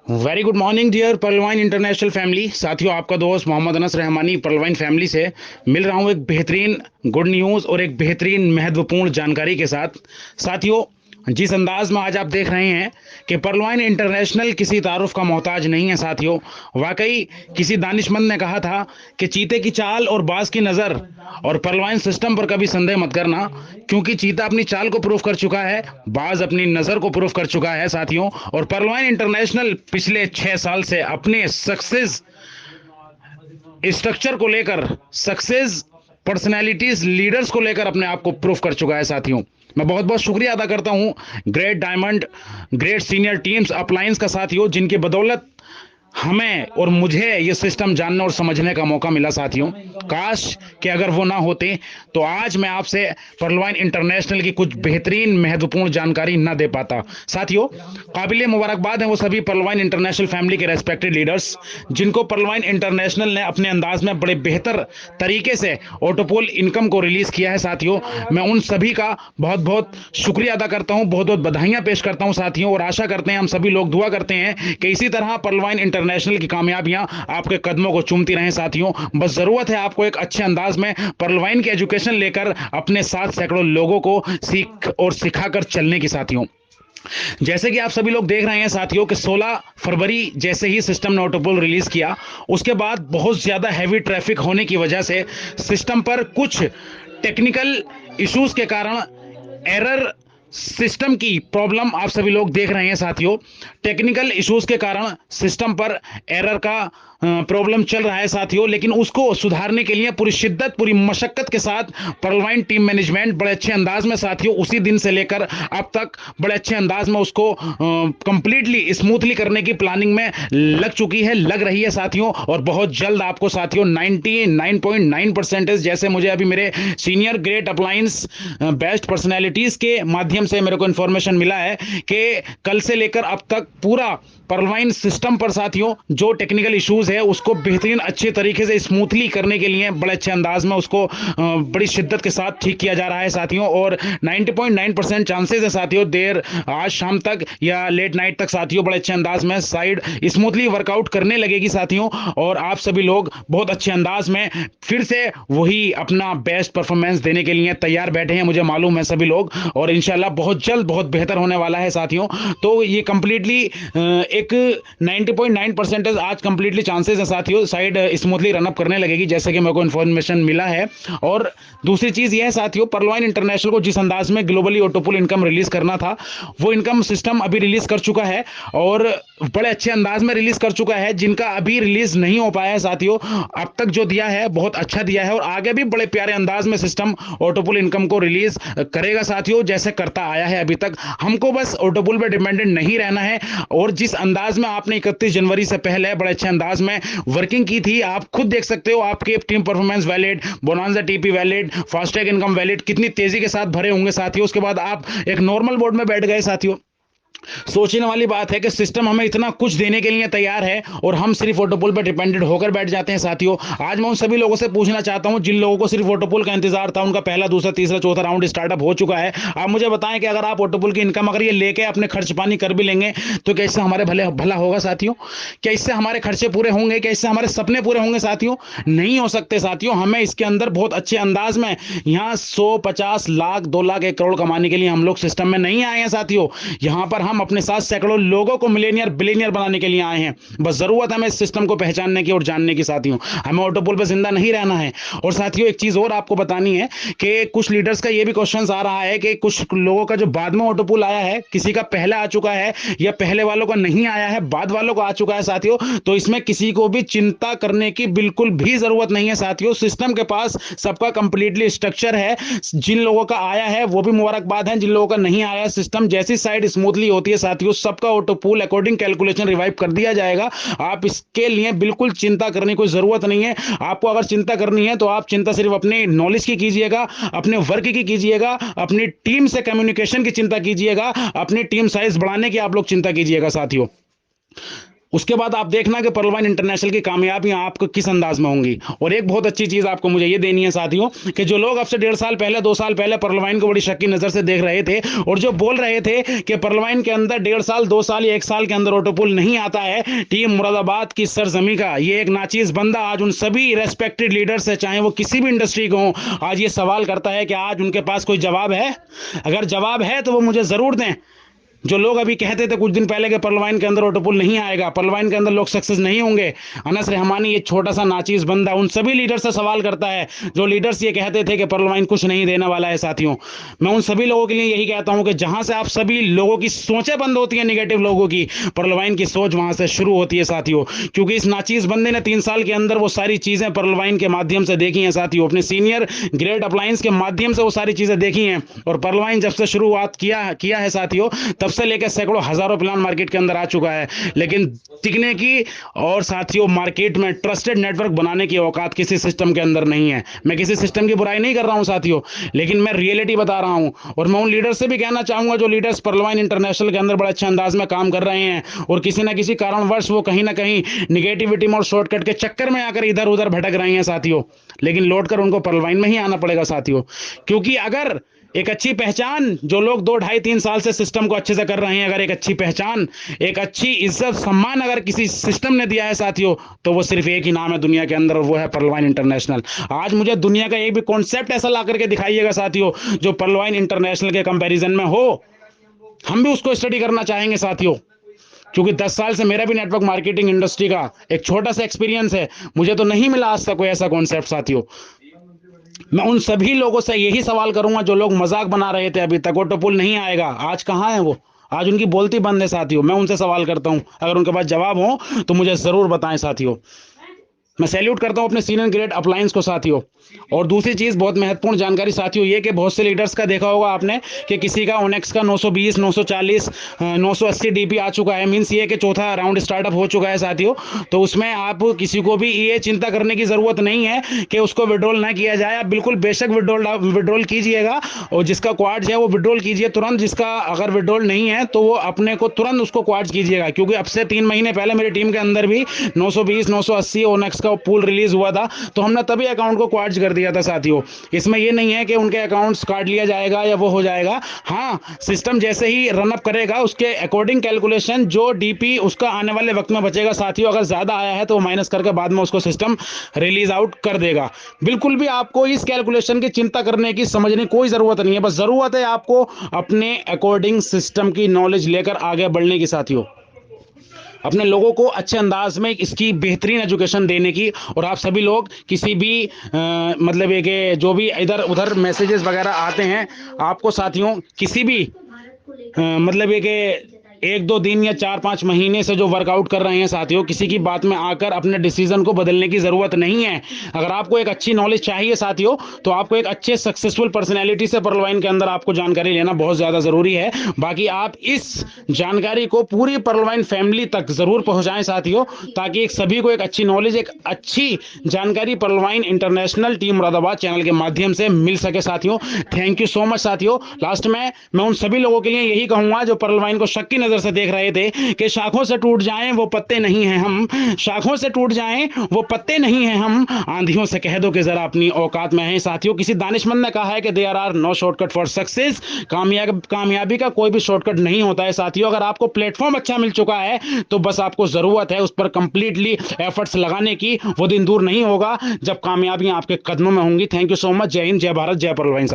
Very good morning dear परलवाइन international family. साथियों, आपका दोस्त मोहम्मद अनस रहमानी परलवाइन फैमिली से मिल रहा हूं एक बेहतरीन गुड न्यूज़ और एक बेहतरीन महत्वपूर्ण जानकारी के साथ। साथियों, जिस अंदाज में आज आप देख रहे हैं कि परलवाइन इंटरनेशनल किसी तारुफ का मोहताज नहीं है। साथियों, वाकई किसी दानिशमंद ने कहा था कि चीते की चाल और बाज की नज़र, और परलवाइन सिस्टम पर कभी संदेह मत करना, क्योंकि चीता अपनी चाल को प्रूव कर चुका है, बाज अपनी नज़र को प्रूव कर चुका है। साथियों, और परलवाइन इंटरनेशनल पिछले 6 साल से अपने सक्सेस स्ट्रक्चर को लेकर, सक्सेस पर्सनैलिटीज लीडर्स को लेकर अपने आप को प्रूफ कर चुका है। साथियों, मैं बहुत बहुत शुक्रिया अदा करता हूं great diamond, great senior teams अपलायंस का। साथियों, जिनकी बदौलत हमें और मुझे ये सिस्टम जानने और समझने का मौका मिला। साथियों, काश कि अगर वो ना होते तो आज मैं आपसे परलवाइन इंटरनेशनल की कुछ बेहतरीन महत्वपूर्ण जानकारी ना दे पाता। साथियों, काबिले मुबारकबाद हैं वो सभी परलवाइन इंटरनेशनल फैमिली के रेस्पेक्टेड लीडर्स, जिनको परलवाइन इंटरनेशनल ने अपने अंदाज में बड़े बेहतर तरीके से ऑटोपोल इनकम को रिलीज किया है। साथियों, मैं उन सभी का बहुत बहुत शुक्रिया अदा करता हूं, बहुत बहुत बधाइयां पेश करता हूं। साथियों, और आशा करते हैं, हम सभी लोग दुआ करते हैं कि इसी तरह परलवाइन इंटरनेशनल की कामयाबियां आपके कदमों को चूमती रहें। साथियों, बस जरूरत है आपको एक अच्छे अंदाज में परलवाइन की एजुकेशन लेकर अपने साथ सैकड़ों लोगों को सीख और सिखाकर चलने की। साथियों, जैसे कि आप सभी लोग देख रहे हैं साथियों कि 16 फरवरी जैसे ही सिस्टम ने ऑटोपोल रिलीज किया, उसके बाद बहुत ज्यादा हैवी ट्रैफिक होने की वजह से सिस्टम पर कुछ टेक्निकल इश्यूज के कारण एरर, सिस्टम की प्रॉब्लम आप सभी लोग देख रहे हैं। साथियों, टेक्निकल इश्यूज के कारण सिस्टम पर एरर का प्रॉब्लम चल रहा है। साथियों, लेकिन उसको सुधारने के लिए पूरी शिद्दत, पूरी मशक्कत के साथ परलवाइन टीम मैनेजमेंट बड़े अच्छे अंदाज में, साथियों, उसी दिन से लेकर अब तक बड़े अच्छे अंदाज में उसको कंप्लीटली स्मूथली करने की प्लानिंग में लग चुकी है, लग रही है। साथियों, और बहुत जल्द आपको साथियों 99.9% जैसे मुझे अभी मेरे senior great appliance best personalities के माध्यम से मेरे को इंफॉर्मेशन मिला है कि कल से लेकर अब तक पूरा परलवाइन सिस्टम पर साथियों जो टेक्निकल इश्यूज है उसको बेहतरीन अच्छे तरीके से स्मूथली करने के लिए बड़े अच्छे अंदाज में उसको बड़ी शिद्दत के साथ ठीक किया जा रहा है। साथियों, और 90.9% चांसेस है साथियों देर आज शाम तक या लेट नाइट तक साथियों बड़े अच्छे अंदाज में साइड स्मूथली वर्कआउट करने लगेगी। साथियों, और आप सभी लोग बहुत अच्छे अंदाज में फिर से वही अपना बेस्ट परफॉर्मेंस देने के लिए तैयार बैठे हैं, मुझे मालूम है सभी लोग, और इंशाल्लाह बहुत जल्द बहुत बेहतर होने वाला है। साथियों, तो ये कंप्लीटली एक 90.9% आज कंप्लीटली चांसेस है साथियों साइड स्मूथली रनअप करने लगेगी, जैसे कि मेरे को इन्फॉर्मेशन मिला है। और दूसरी चीज यह है साथियों, परलवाइन इंटरनेशनल को जिस अंदाज में ग्लोबली ऑटोपोल इनकम रिलीज करना था, वो इनकम सिस्टम अभी रिलीज कर चुका है और बड़े अच्छे अंदाज में रिलीज कर चुका है। जिनका अभी रिलीज नहीं हो पाया है साथियों, अब तक जो दिया है बहुत अच्छा दिया है, और आगे भी बड़े प्यारे अंदाज में सिस्टम ऑटोपोल इनकम को रिलीज करेगा साथियों, जैसे करता आया है अभी तक। हमको बस ऑटोपोल पे डिपेंडेंट नहीं रहना है, और जिस अंदाज में आपने 31 जनवरी से पहले बड़े अच्छे अंदाज में वर्किंग की थी, आप खुद देख सकते हो आपके team performance valid, bonanza TP valid, FASTag income valid कितनी तेजी के साथ भरे होंगे साथियों। उसके बाद आप एक नॉर्मल बोर्ड में बैठ गए साथियों। सोचने वाली बात है कि सिस्टम हमें इतना कुछ देने के लिए तैयार है और हम सिर्फ ऑटोपोल पर डिपेंडेंट होकर बैठ जाते हैं। साथियों, आज मैं उन सभी लोगों से पूछना चाहता हूं जिन लोगों को सिर्फ ऑटोपोल का इंतजार था, उनका पहला, दूसरा, तीसरा, चौथा राउंड स्टार्टअप हो चुका है। आप मुझे बताएं कि अगर आप ऑटोपोल की इनकम अगर ये लेके अपने खर्च पानी कर भी लेंगे तो क्या इससे हमारे भला होगा साथियों? क्या इससे हमारे खर्चे पूरे होंगे? क्या इससे हमारे सपने पूरे होंगे साथियों? नहीं हो सकते साथियों। हमें इसके अंदर बहुत अच्छे अंदाज में यहाँ 100, 50 लाख, 2 लाख, 1 करोड़ कमाने के लिए हम लोग सिस्टम में नहीं आए हैं साथियों। यहाँ पर हम अपने साथ सैकड़ों लोगों को मिलेनियर बिलियनियर बनाने के लिए आए हैं। बस जरूरत है हमें इस सिस्टम को पहचानने की और जानने की। साथियों, हमें ऑटोपोल पर जिंदा नहीं रहना है। और साथियों, एक चीज और आपको बतानी है कि कुछ लीडर्स का ये भी क्वेश्चन आ रहा है कि कुछ लोगों का जो बाद में ऑटोपोल आया है, किसी का पहले आ चुका है या पहले वालों का नहीं आया है, बाद वालों को आ चुका है साथियों। तो इसमें किसी को भी चिंता करने की बिल्कुल भी जरूरत नहीं है साथियों। सिस्टम के पास सबका कंप्लीटली स्ट्रक्चर है। जिन लोगों का आया है वो भी मुबारकबाद है, जिन लोगों का नहीं आया, सिस्टम जैसी साइड स्मूथली होती है साथियों, सबका ऑटोपोल अकॉर्डिंग कैलकुलेशन रिवाइव कर दिया जाएगा। आप इसके लिए बिल्कुल चिंता करने की कोई जरूरत नहीं है। आपको अगर चिंता करनी है तो आप चिंता सिर्फ अपने नॉलेज की कीजिएगा, अपने वर्क की कीजिएगा, अपनी टीम से कम्युनिकेशन की चिंता कीजिएगा, अपनी टीम साइज बढ़ाने की आप लोग चिंता कीजिएगा साथियों। उसके बाद आप देखना कि पर्लवाइन इंटरनेशनल की कामयाबियां आपको किस अंदाज में होंगी। और एक बहुत अच्छी चीज आपको मुझे ये देनी है साथियों, कि जो लोग अब से 1.5 साल पहले 2 साल पहले पर्लवाइन को बड़ी शक की नजर से देख रहे थे और जो बोल रहे थे कि पर्लवाइन के अंदर 1.5 साल 2 साल या 1 साल के अंदर ऑटोपुल नहीं आता है, टीम मुरादाबाद की सरजमी का ये एक नाचीज बंदा आज उन सभी रेस्पेक्टेड लीडर से, चाहे वो किसी भी इंडस्ट्री को हो, आज ये सवाल करता है कि आज उनके पास कोई जवाब है। अगर जवाब है तो वो मुझे जरूर दें। जो लोग अभी कहते थे कुछ दिन पहले कि पर्लवाइन के अंदर ऑटोपुल नहीं आएगा, पर्लवाइन के अंदर लोग सक्सेस नहीं होंगे, अनस रहमानी ये छोटा सा नाचीज बंदा उन सभी लीडर से सवाल करता है जो लीडर्स ये कहते थे कि पर्लवाइन कुछ नहीं देने वाला है। साथियों, मैं उन सभी लोगों के लिए यही कहता हूं कि जहां से आप सभी लोगों की सोचें बंद होती है, निगेटिव लोगों की, पर्लवाइन की सोच वहां से शुरू होती है साथियों। क्योंकि इस नाचीज बंदे ने 3 साल के अंदर वो सारी चीजें पर्लवाइन के माध्यम से देखी हैं साथियों, अपने सीनियर ग्रेट अप्लायंस के माध्यम से वो सारी चीजें देखी हैं। और पर्लवाइन जब से शुरुआत किया है साथियों, तब से लेकर सैकड़ों हजारों प्लान मार्केट के अंदर आ चुका है, लेकिन टिकने की और साथियों मार्केट में ट्रस्टेड नेटवर्क बनाने की औकात किसी सिस्टम के अंदर नहीं है। मैं किसी सिस्टम की बुराई नहीं कर रहा हूं साथियों, लेकिन मैं रियलिटी बता रहा हूं। और मैं उन लीडर से भी कहना चाहूंगा जो लीडर्स पर्लवाइन इंटरनेशनल के अंदर बड़े अच्छे अंदाज में काम कर रहे हैं और किसी ना किसी कारणवश वो कहीं ना कहीं निगेटिविटी में और शॉर्टकट के चक्कर में आकर इधर उधर भटक रहे हैं साथियों, लेकिन लौटकर उनको पर्लवाइन में ही आना पड़ेगा साथियों। क्योंकि अगर एक अच्छी पहचान, जो लोग 2 ढाई 3 साल से सिस्टम को अच्छे से कर रहे हैं, अगर एक अच्छी पहचान, एक अच्छी इज्जत सम्मान अगर किसी सिस्टम ने दिया है साथियों, तो वो सिर्फ एक ही नाम है दुनिया के अंदर और वो है पर्लवाइन इंटरनेशनल। आज मुझे दुनिया का एक भी कॉन्सेप्ट ऐसा ला करके दिखाइएगा साथियों जो पर्लवाइन इंटरनेशनल के कंपैरिजन में हो, हम भी उसको स्टडी करना चाहेंगे साथियों। क्योंकि 10 साल से मेरा भी नेटवर्क मार्केटिंग इंडस्ट्री का एक छोटा सा एक्सपीरियंस है, मुझे तो नहीं मिला आज तक कोई ऐसा कॉन्सेप्ट साथियों। मैं उन सभी लोगों से यही सवाल करूंगा जो लोग मजाक बना रहे थे अभी तक, ऑटोपुल नहीं आएगा, आज कहां है वो? आज उनकी बोलती बंद है साथियों। मैं उनसे सवाल करता हूं, अगर उनके पास जवाब हो तो मुझे जरूर बताएं साथियों। मैं सैल्यूट करता हूं अपने सीनियर ग्रेड अप्लायंस को साथियों। और दूसरी चीज बहुत महत्वपूर्ण जानकारी साथियों ये कि बहुत से लीडर्स का देखा होगा आपने कि किसी का ओनेक्स का 920 940 980 डीपी आ चुका है, मींस ये कि चौथा राउंड स्टार्टअप हो चुका है साथियों। तो उसमें आप किसी को भी ये चिंता करने की जरूरत नहीं है कि उसको विड्रॉल ना किया जाए। आप बिल्कुल बेशक विड्रॉल कीजिएगा और जिसका क्वाड्स है वो विड्रॉल कीजिए तुरंत, जिसका अगर विड्रॉल नहीं है तो वो अपने को तुरंत उसको क्वाड्स कीजिएगा। क्योंकि अब से 3 महीने पहले मेरी टीम के अंदर भी 920 980 ओनेक्स का पूल रिलीज हुआ था, तो हमने तभी अकाउंट को क्वाड्स कर दिया था साथियों। इसमें ये नहीं है कि उनके अकाउंट्स काट लिया जाएगा या वो हो जाएगा। हाँ, सिस्टम जैसे ही रनअप करेगा उसके अकॉर्डिंग कैलकुलेशन जो डीपी उसका आने वाले वक्त में बचेगा साथियों, अगर ज्यादा आया है तो माइनस करके बाद में उसको सिस्टम रिलीज आउट कर देगा। बिल्कुल भी आपको इस कैलकुलेशन की चिंता करने की, समझने की कोई जरूरत नहीं है। बस जरूरत है आपको अपने अकॉर्डिंग सिस्टम की नॉलेज लेकर आगे बढ़ने की साथियों, अपने लोगों को अच्छे अंदाज में इसकी बेहतरीन एजुकेशन देने की। और आप सभी लोग किसी भी मतलब ये कि जो भी इधर उधर मैसेजेस वगैरह आते हैं आपको साथियों, किसी भी मतलब ये कि 1-2 दिन या 4-5 महीने से जो वर्कआउट कर रहे हैं साथियों, किसी की बात में आकर अपने डिसीजन को बदलने की जरूरत नहीं है। अगर आपको एक अच्छी नॉलेज चाहिए साथियों, तो आपको एक अच्छे सक्सेसफुल पर्सनैलिटी से पर्लवाइन के अंदर आपको जानकारी लेना बहुत ज्यादा जरूरी है। बाकी आप इस जानकारी को पूरी पर्लवाइन फैमिली तक जरूर पहुंचाएं साथियों, ताकि एक सभी को एक अच्छी नॉलेज, एक अच्छी जानकारी पर्लवाइन इंटरनेशनल टीम मुरादाबाद चैनल के माध्यम से मिल सके साथियों। थैंक यू सो मच साथियों। लास्ट में मैं उन सभी लोगों के लिए यही कहूंगा जो पर्लवाइन को शक की नजर से देख रहे थे कि शाखों से टूट जाएं वो पत्ते नहीं हैं हम, शाखों से टूट जाएं वो पत्ते नहीं हैं हम, आंधियों से कह दो कि जरा अपनी औकात में हैं साथियों। किसी दानिशमंद ने कहा है कि there are no shortcut for success. कामयाबी का कोई भी शॉर्टकट नहीं होता है साथियों। अगर आपको प्लेटफॉर्म अच्छा मिल चुका है तो बस आपको जरूरत है उस पर कंप्लीटली एफर्ट्स लगाने की। वो दिन दूर नहीं होगा जब कामयाबियां आपके कदमों में होंगी। Thank you so much. जय हिंद, जय भारत, जय पर्लवाइन।